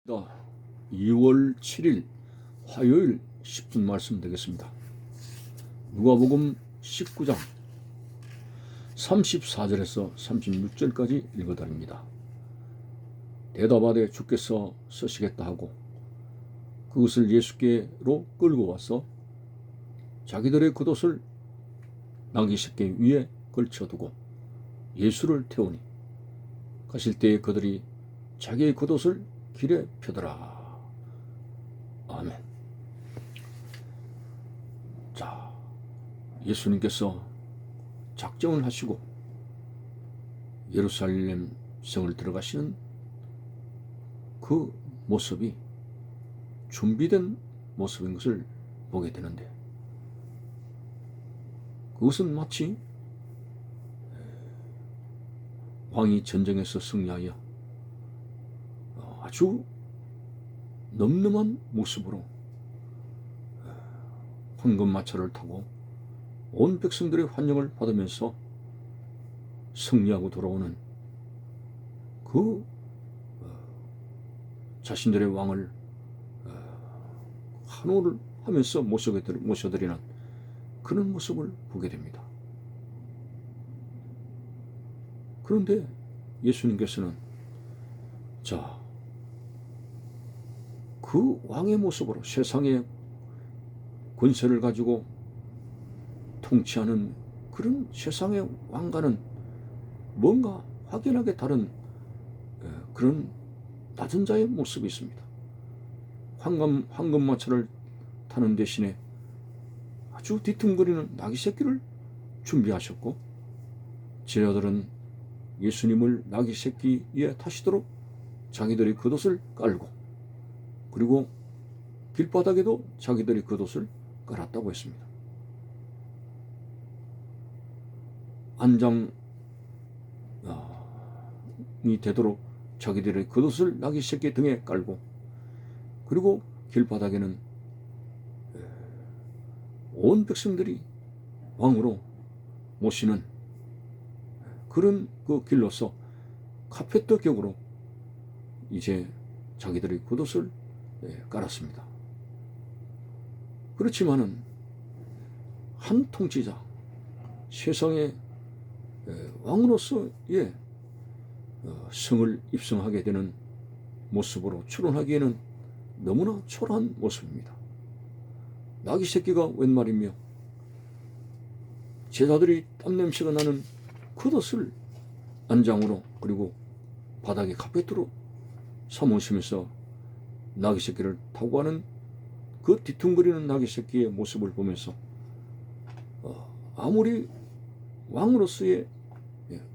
2월 7일 화요일 10분 말씀 되겠습니다. 누가복음 19장 34절에서 36절까지 읽어드립니다. 대답하되 주께서 쓰시겠다 하고 그것을 예수께로 끌고 와서 자기들의 겉옷을 나귀 새끼 위에 걸쳐두고 예수를 태우니 가실 때에 그들이 자기의 겉옷을 길에 펴더라. 아멘. 자, 예수님께서 작정을 하시고 예루살렘 성을 들어가시는 그 모습이 준비된 모습인 것을 보게 되는데, 그것은 마치 왕이 전쟁에서 승리하여 아주 넘넘한 모습으로 황금마차를 타고 온 백성들의 환영을 받으면서 승리하고 돌아오는 그 자신들의 왕을 환호를 하면서 모셔드리는 그런 모습을 보게 됩니다. 그런데 예수님께서는 그 왕의 모습으로 세상의 권세를 가지고 통치하는 그런 세상의 왕과는 뭔가 확연하게 다른 그런 낮은 자의 모습이 있습니다. 황금마차를 타는 대신에 아주 뒤뚱거리는 나귀 새끼를 준비하셨고, 제자들은 예수님을 나귀 새끼 위에 타시도록 자기들이 겉옷을 깔고, 그리고 길바닥에도 자기들이 겉옷을 깔았다고 했습니다. 안장이 되도록 자기들의 겉옷을 나귀 새끼 등에 깔고, 그리고 길바닥에는 온 백성들이 왕으로 모시는 그런 그 길로서 카페트 격으로 이제 자기들의 겉옷을 깔았습니다. 그렇지만은 한 통치자, 세상의 왕으로서의 성을 입성하게 되는 모습으로 출현하기에는 너무나 초라한 모습입니다. 나귀 새끼가 웬 말이며, 제자들이 땀냄새가 나는 겉옷을 안장으로 그리고 바닥에 카페트로 삼으시면서 나귀 새끼를 타고 가는 그 뒤뚱거리는 나귀 새끼의 모습을 보면서 아무리 왕으로서의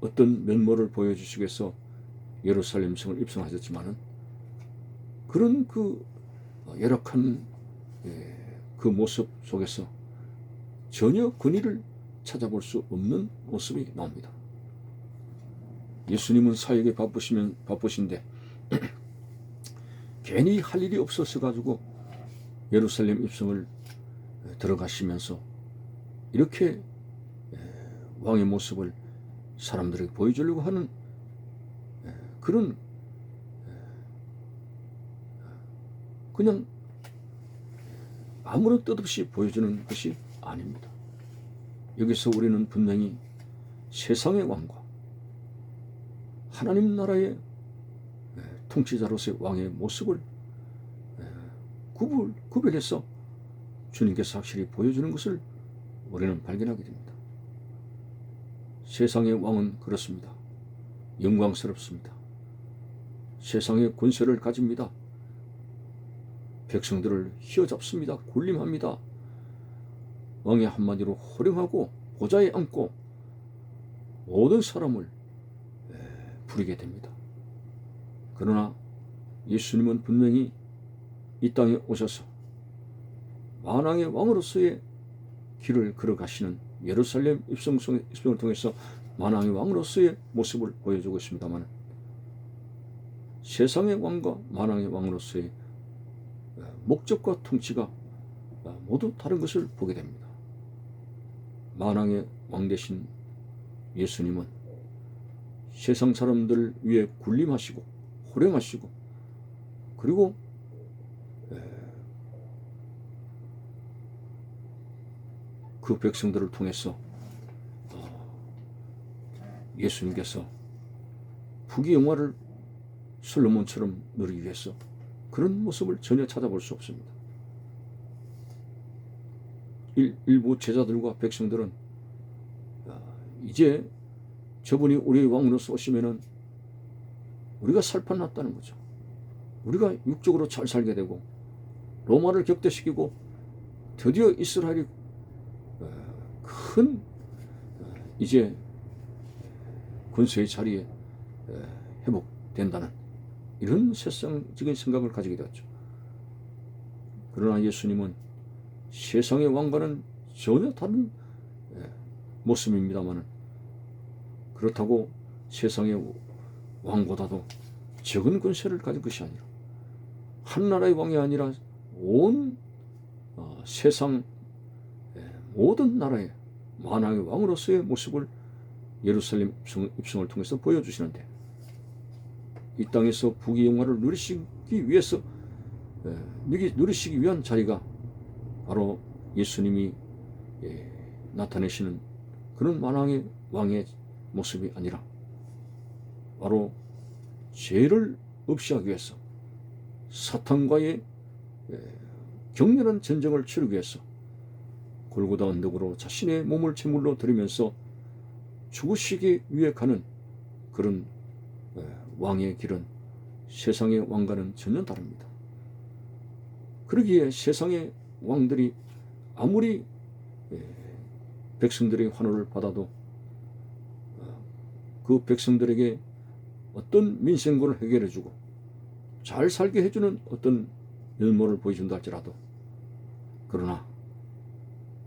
어떤 면모를 보여주시기 위해서 예루살렘 성을 입성하셨지만은 그런 그 열악한 그 모습 속에서 전혀 근위를 찾아볼 수 없는 모습이 나옵니다. 예수님은 사역에 바쁘신데 괜히 할 일이 없어서 가지고 예루살렘 입성을 들어가시면서 이렇게 왕의 모습을 사람들에게 보여주려고 하는 그런 그냥 아무런 뜻 없이 보여주는 것이 아닙니다. 여기서 우리는 분명히 세상의 왕과 하나님 나라의 통치자로서의 왕의 모습을 구별해서 주님께서 확실히 보여주는 것을 우리는 발견하게 됩니다. 세상의 왕은 그렇습니다. 영광스럽습니다. 세상의 권세를 가집니다. 백성들을 휘어잡습니다. 군림합니다. 왕의 한마디로 호령하고 보좌에 앉고 모든 사람을 부리게 됩니다. 그러나 예수님은 분명히 이 땅에 오셔서 만왕의 왕으로서의 길을 걸어가시는 예루살렘 입성을 통해서 만왕의 왕으로서의 모습을 보여주고 있습니다만, 세상의 왕과 만왕의 왕으로서의 목적과 통치가 모두 다른 것을 보게 됩니다. 만왕의 왕 되신 예수님은 세상 사람들 위에 군림하시고 호령하시고 그리고 그 백성들을 통해서 예수님께서 부귀 영화를 솔로몬처럼 누리기 위해서 그런 모습을 전혀 찾아볼 수 없습니다. 일부 제자들과 백성들은 이제 저분이 우리의 왕으로서 오시면은 우리가 살판났다는 거죠. 우리가 육적으로 잘 살게 되고 로마를 격퇴시키고 드디어 이스라엘이 큰 이제 권세의 자리에 회복된다는 이런 세상적인 생각을 가지게 되었죠. 그러나 예수님은 세상의 왕과는 전혀 다른 모습입니다만 그렇다고 세상의 왕보다도 적은 권세를 가진 것이 아니라 한 나라의 왕이 아니라 온 세상 모든 나라의 만왕의 왕으로서의 모습을 예루살렘 입성을 통해서 보여주시는데 이 땅에서 부귀 영화를 누리시기 위한 자리가 바로 예수님이 나타내시는 그런 만왕의 왕의 모습이 아니라 바로 죄를 없이 하기 위해서 사탄과의 격렬한 전쟁을 치르기 위해서 골고다 언덕으로 자신의 몸을 제물로 드리면서 죽으시기 위해 가는 그런 왕의 길은 세상의 왕과는 전혀 다릅니다. 그러기에 세상의 왕들이 아무리 백성들의 환호를 받아도 그 백성들에게 어떤 민생군을 해결해주고 잘 살게 해주는 어떤 면모를 보여준다 할지라도 그러나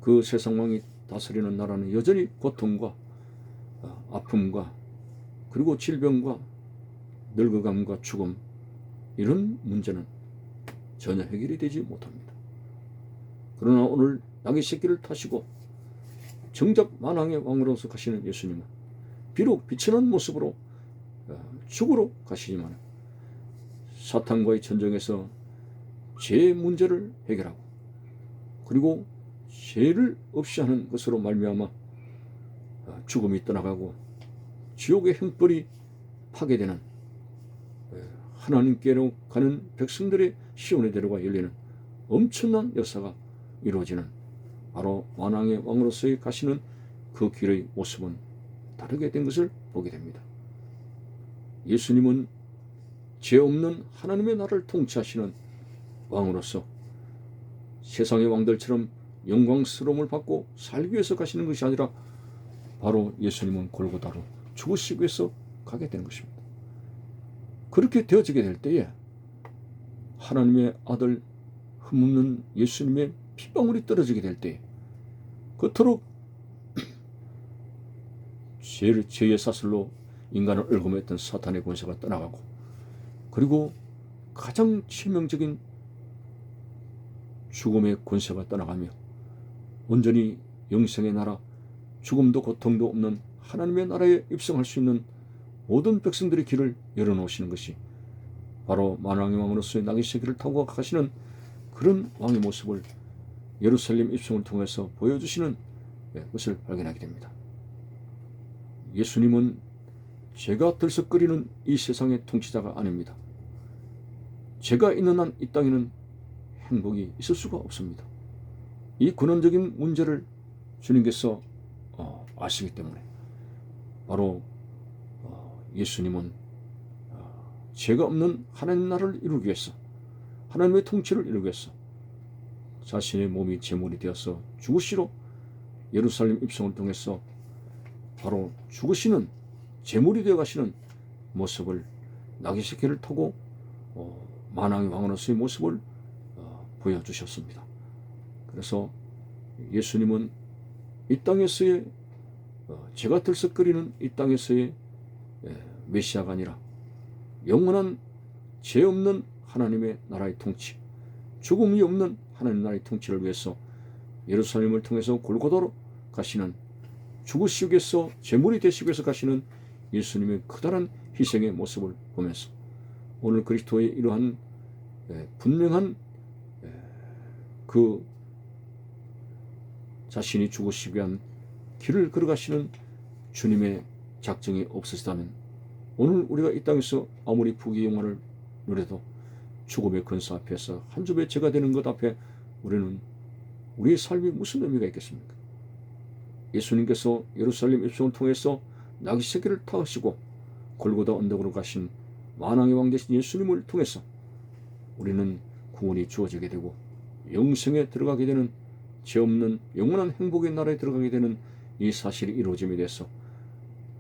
그 세상 왕이 다스리는 나라는 여전히 고통과 아픔과 그리고 질병과 늙어감과 죽음 이런 문제는 전혀 해결이 되지 못합니다. 그러나 오늘 나귀 새끼를 타시고 정작 만왕의 왕으로서 가시는 예수님은 비록 비천한 모습으로 죽으러 가시지만 사탄과의 전쟁에서 죄의 문제를 해결하고 그리고 죄를 없이 하는 것으로 말미암아 죽음이 떠나가고 지옥의 형벌이 파괴되는 하나님께로 가는 백성들의 시온의 대로가 열리는 엄청난 역사가 이루어지는 바로 만왕의 왕으로서의 가시는 그 길의 모습은 다르게 된 것을 보게 됩니다. 예수님은 죄 없는 하나님의 나라를 통치하시는 왕으로서 세상의 왕들처럼 영광스러움을 받고 살기 위해서 가시는 것이 아니라 바로 예수님은 골고다로 죽으시기 위해서 가게 되는 것입니다. 그렇게 되어지게 될 때에 하나님의 아들 흠없는 예수님의 피방울이 떨어지게 될 때 그토록 죄의 사슬로 인간을 얽어맸던 사탄의 권세가 떠나가고 그리고 가장 치명적인 죽음의 권세가 떠나가며 온전히 영생의 나라 죽음도 고통도 없는 하나님의 나라에 입성할 수 있는 모든 백성들의 길을 열어놓으시는 것이 바로 만왕의 왕으로서의 나귀 새끼를 타고 가시는 그런 왕의 모습을 예루살렘 입성을 통해서 보여주시는 것을 발견하게 됩니다. 예수님은 죄가 들썩거리는 이 세상의 통치자가 아닙니다. 죄가 있는 한 이 땅에는 행복이 있을 수가 없습니다. 이 근원적인 문제를 주님께서 아시기 때문에 바로 예수님은 죄가 없는 하나님 나라를 이루기 위해서 하나님의 통치를 이루기 위해서 자신의 몸이 제물이 되어서 죽으시러 예루살렘 입성을 통해서 바로 죽으시는 제물이 되어 가시는 모습을 나귀 새끼를 타고 만왕의 왕으로서의 모습을 보여주셨습니다. 그래서 예수님은 이 땅에서의 죄가 들썩거리는 이 땅에서의 메시아가 아니라 영원한 죄 없는 하나님의 나라의 통치, 죽음이 없는 하나님 나라의 통치를 위해서 예루살렘을 통해서 골고다로 가시는 죽으시기 위해서 제물이 되시기 위해서 가시는 예수님의 커다란 희생의 모습을 보면서 오늘 그리스도의 이러한 분명한 그 자신이 죽으시기 위한 길을 걸어가시는 주님의 작정이 없으시다면 오늘 우리가 이 땅에서 아무리 부귀영화를 누려도 죽음의 근사 앞에서 한 줌의 죄가 되는 것 앞에 우리는 우리의 삶이 무슨 의미가 있겠습니까? 예수님께서 예루살렘 입성을 통해서 나귀새끼를 타시고 골고다 언덕으로 가신 만왕의 왕 되신 예수님을 통해서 우리는 구원이 주어지게 되고 영생에 들어가게 되는 죄 없는 영원한 행복의 나라에 들어가게 되는 이 사실이 이루어짐에 대해서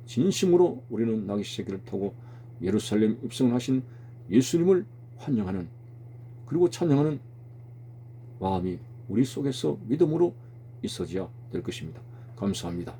진심으로 우리는 나귀새끼를 타고 예루살렘 입성을 하신 예수님을 환영하는 그리고 찬양하는 마음이 우리 속에서 믿음으로 있어져야 될 것입니다. 감사합니다.